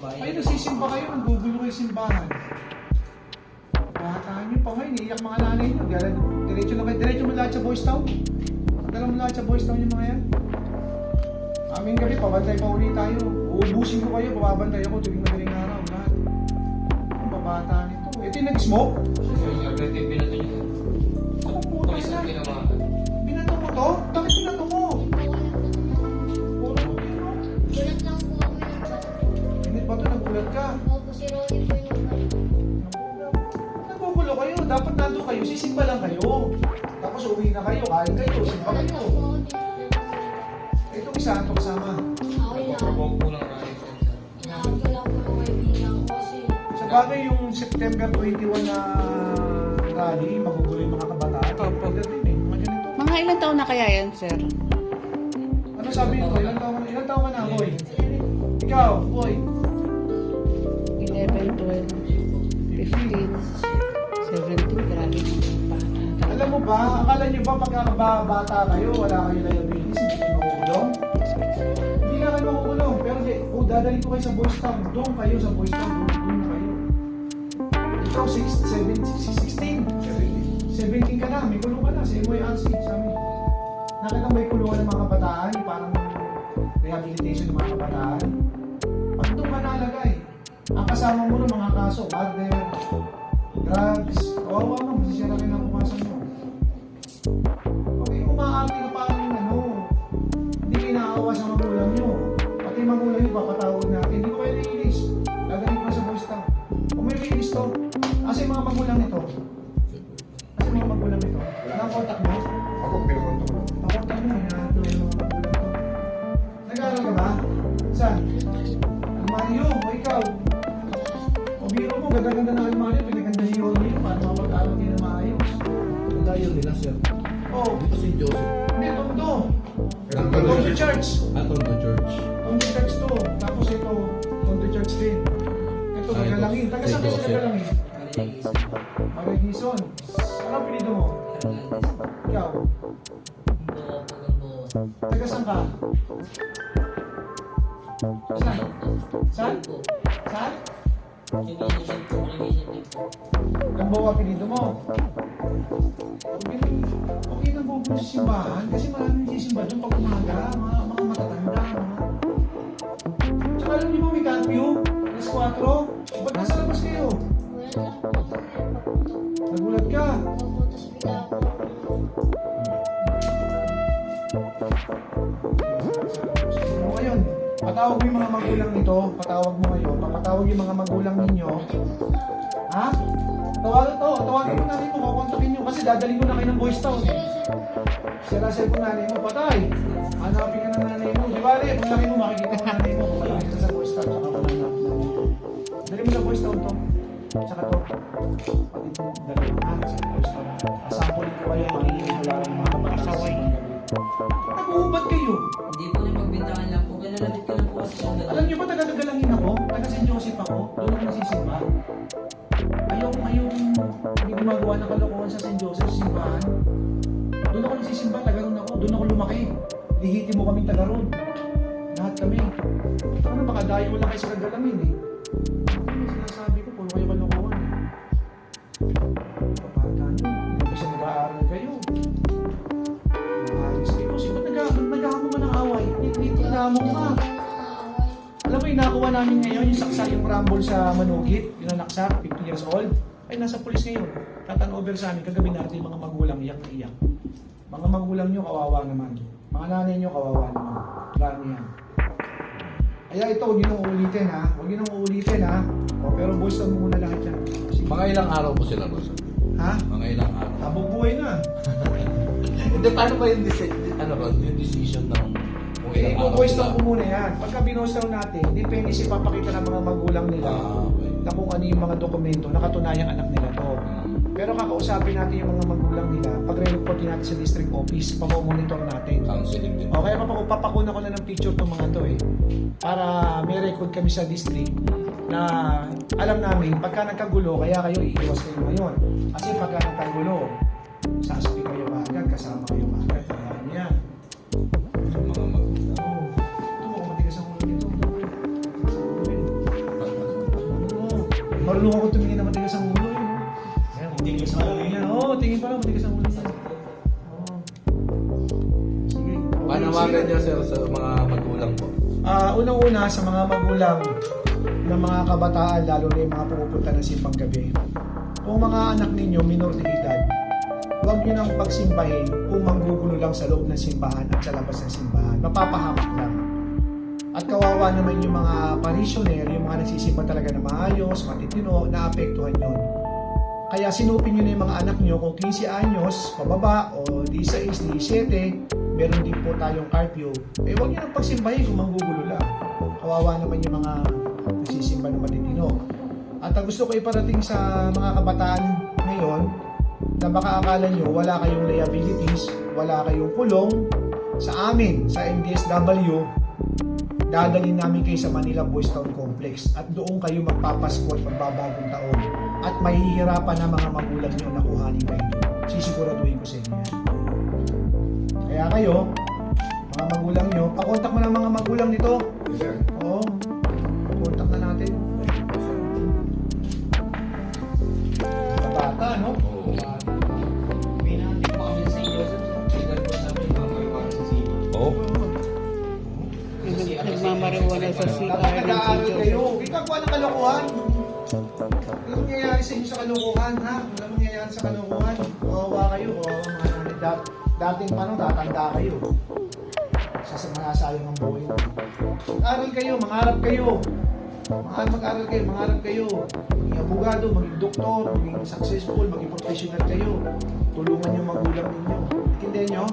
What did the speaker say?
Ay, nagsisimba kayo, nanggugulo kayo simbahan. Bataan nyo pa ngayon, iiyak mga nanay nyo. Diretso mo lahat sa Boys Town. Pagdala mo lahat sa Boys Town yung mga yan. Aming gabi, pabantay pa ulit tayo. Uubusin ko kayo, papabantay ako tuwing madaling araw. Lahat. Ang babata nito. Ito yung nag-smoke. Binato nyo. Ako puto na. Binato mo to? Bakit binato mo? Puro mo yun. Gulat lang po ako ng bato. Init ba ito? Nagulat ka? Opo, si Ronnie po yung bato. Nagugulo kayo. Dapat nandun kayo. Sisimba lang kayo. Tapos uwi na kayo. Kain kayo. Simba Gulat kayo. lang po ako dito. Itong isa, ito kasama. Okay lang. Provoke po lang tayo. Inaawat ko lang po yung kaibigan ko kasi Sa bagay yung September 21 na rally, magugulo yung mga kabataan. Opo. Pagdating eh, mga ganito. Mga ilang taon na kaya yan, sir? Ano sabi nito? Ilang taon ka na, boy? Ikaw, boy? 11, 12, 15, 17, grabe mga bata. Alam mo ba, akala nyo ba pagkakabata kayo, wala kayo liabilities, hindi kayo makukulong? Hindi nga kayo makukulong, pero kung dadalhin ko kayo sa Boys Town, doon kayo sa Boys Town, doon kayo. Ikaw, 16, 17 ka na, may kulong ka na, sa MYRC, sa amin. Nakita may kulungan ng mga kabataan, yung parang rehabilitation ng mga kabataan. Pag doon ka nalagay, ang kasama mo ng mga kaso, murder, drugs, kawawa mo, masisira kayo ng pumasan mo. Okay, umaarte ka parang ano, hindi kayo naawa sa magulang nyo. Pati yung magulang nyo, papatawag natin, hindi ko kayo naiinis. Gagaling ko sa Boys Town. Kung may release to, kasi yung mga magulang nito, kasi yung mga magulang nito, nakakontak mo? Ako, pinakontak ko. Pakontak mo, hinahanap yung mga magulang to. Nag-aaral ka ba? Saan? Almario, o ikaw? O biro mo, ganda-ganda na Almario, pinaganda ni Yorme, para mapag-aaral din na maayos. Ang layo nila, sir. Oh, Dito si Joseph. hindi, Tondo. Kailangan Tondo Church. Tondo Church. Tondo Church to. Tapos ito, Tondo Church din. Ito, Ay, Nagalangin. Taga saan kayo sa Joseph. Nagalangin? Marigison. Ano ang pinito mo? Ikaw? Taga saan ka? Saan? Saan? Saan? Gambawa pinito mo. Okay, okay na po sa simbahan kasi maraming sisimba doon pag umaga, mga matatanda. Tsaka alam niyo ba may curfew? Alas 4? Ba't nasa labas kayo? gulat lang po ako. Nagulat ka. Opo, tapos bigla po ako. So ngayon, patawag mo yung mga magulang nito, patawag mo ngayon, papatawag yung mga magulang ninyo. Ha? Tawagin mo nanay mo, kukontakin nyo kasi dadaling ko na kayo ng Boys Town. Sira-sira po nanay mo, patay. Hanapin ka ng nanay mo. Di ba rin, kung laki mo makikita mo nanay mo, patawagin ka sa Boys Town, saka ka lang. Dali mo sa Boys Town to. Tsaka to. Pati po, dali mo na sa Boys Town. Asampulit ko kayo, makikita wala ng mga kapag-asaway. Nag-uubad kayo. Hindi po na magbintangan lang po. Kailanabit ko lang po kasi siyang Alam niyo ba, taga-Gagalangin ako? Taga St. Joseph ako. Doon ako nagsisimba. Ayokong hindi gumagawa ng kalokohan sa St. Joseph, simbahan. Doon ako nagsisimba, taga ron ako. Doon ako lumaki. Lihiti mo kaming taga ron. Lahat kami. Ano, baka dayo wala kayo sa Gagalangin eh. Ano sinasabi ko, puro kayo kalokohan eh. Kapata nyo, hindi kasi nag-aaral kayo. Ayos kayo. Kasi ba't nag-ahamon ka ng away? Naghahamon ka. Alam mo yung nakuha namin ngayon, yung saksa yung rumble sa Manugit, yung nanaksak, 50 years old, ay nasa pulis ngayon. Tatan over sa amin, kagabi natin mga magulang iyak na iyak. Mga magulang nyo, kawawa naman. Mga nanay nyo, kawawa naman. Dami yan. Kaya ito, huwag nyo nang uulitin ha. Huwag nyo nang uulitin ha. O, pero boys, tawag mo muna lahat yan. Mga ilang araw po sila, Rosa? Ha? Mga ilang araw. Habang buhay na. Hindi, paano ba yung yung decision ng kung Eh, ilang araw boys, sila? tawag mo muna yan. Pagka binostaw natin, depende si papakita ng mga magulang nila. Okay. Na kung ano yung mga dokumento, nakatunayang anak nila to. Pero kakausapin natin yung mga magulang nila, pag-report natin sa district office, pamomonitor natin. Counseling din. O kaya papakuna ko na ng picture itong mga to eh. Para may record kami sa district na alam namin, pagka nagkagulo, kaya kayo iiwas kayo ngayon. Kasi pagka nagkagulo, sasabik kayo agad, kasama kayo agad. Kaya yan. Mga magulang. Oo. Ito mo, kung matigas ang ulo nito. Marunong ako tumingin na matigas ang ulo. Ayan, matigas ang ulo niya. Oo, tingin pa lang, matigas ang ulo niya. Oo. Sige. Panawagan niyo sir sa mga magulang po. Unang-una sa mga magulang ng mga kabataan, lalo na yung mga pumupunta ng simbang gabi. Kung mga anak ninyo minor de edad, huwag nyo nang pagsimbahin kung manggugulo lang sa loob ng simbahan at sa labas ng simbahan. Mapapahamak lang. At kawawa naman yung mga parishioner, yung mga nagsisimba talaga na maayos, matitino, naapektuhan yun. Kaya sinupin nyo na yung mga anak nyo kung 15 anyos, pababa, o 16, 17, meron din po tayong curfew. Huwag nyo nang pagsimbahin kung manggugulo lang. Kawawa naman yung mga nagsisimba na matitino. At ang gusto ko iparating sa mga kabataan ngayon, na baka akala nyo wala kayong liabilities, wala kayong kulong, sa amin, sa MDSW, dadalhin namin kayo sa Manila Boys Town Complex at doon kayo magpapasko at magbabagong taon at mahihirapan na mga magulang nyo na kuhanin kayo doon. Sisiguraduhin ko sa inyo yan. Kaya kayo, mga magulang nyo, pakontak mo ng mga magulang nito. Oo, pakontak na natin. Bata, no? May natin pa kami sa St. Joseph. Tingnan po namin yung mga marijuana sa city. Oo. Nagmamariwana sa CR Dapat ng nag-aaral St. kayo. Joseph. Huwag kang kuha ng kalokohan. Ano mangyayari sa inyo sa kalokohan, ha? Ano mangyayari sa kalokohan? Kawawa kayo, kawawa mga nanay. Dating paano, tatanda kayo. Sasayang ang buhay. Mag-aral kayo, mangarap kayo. Mag-aral kayo, mangarap kayo. Maging abogado, maging doktor, maging successful, maging professional kayo. Tulungan yung magulang ninyo. Intindihan nyo?